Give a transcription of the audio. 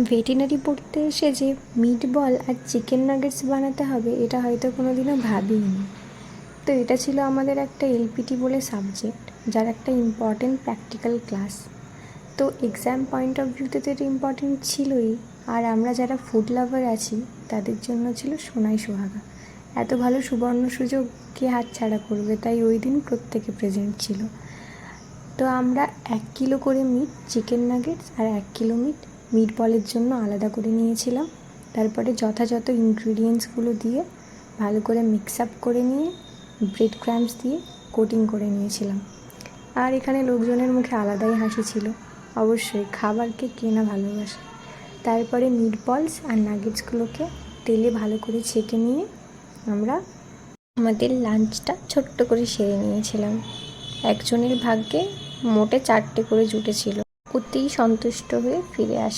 Veterinary পড়তে এসে যে মিট বল আর চিকেন নাগেটস বানাতে হবে এটা হয়তো কোনো দিনও ভাবিনি। তো এটা ছিল আমাদের একটা এলপিটি বলে সাবজেক্ট, যার একটা ইম্পর্টেন্ট প্র্যাকটিক্যাল ক্লাস। তো এক্সাম পয়েন্ট অফ ভিউতে তো এটা ইম্পর্টেন্ট ছিলই, আর আমরা যারা ফুড লাভার আছি তাদের জন্য ছিল সোনায় সোহাগা। এত ভালো সুবর্ণ সুযোগ কে হাতছাড়া করবে, তাই ওই দিন প্রত্যেকে প্রেজেন্ট ছিল। তো আমরা 1 কিলো করে মিট চিকেন নাগেটস আর 1 কিলো মিট বলের জন্য আলাদা করে নিয়েছিলাম। তারপরে যথাযথ ইনগ্রিডিয়েন্টসগুলো দিয়ে ভালো করে মিক্স আপ করে নিয়ে ব্রেড ক্রাম্বস দিয়ে কোটিং করে নিয়েছিলাম। আর এখানে লোকজনের মুখে আলাদাই হাসি ছিল। অবশ্যই খাবারকে কে না ভালোবাসে। তারপরে মিট বলস আর নাগেটসগুলোকে তেলে ভালো করে ছেঁকে নিয়ে আমরা আমাদের লাঞ্চটা ছোট্ট করে সেরে নিয়েছিলাম। একজনের ভাগ্যে মোটে 4টে করে জুটেছিল। ওতেই সন্তুষ্ট হয়ে ফিরে আসি।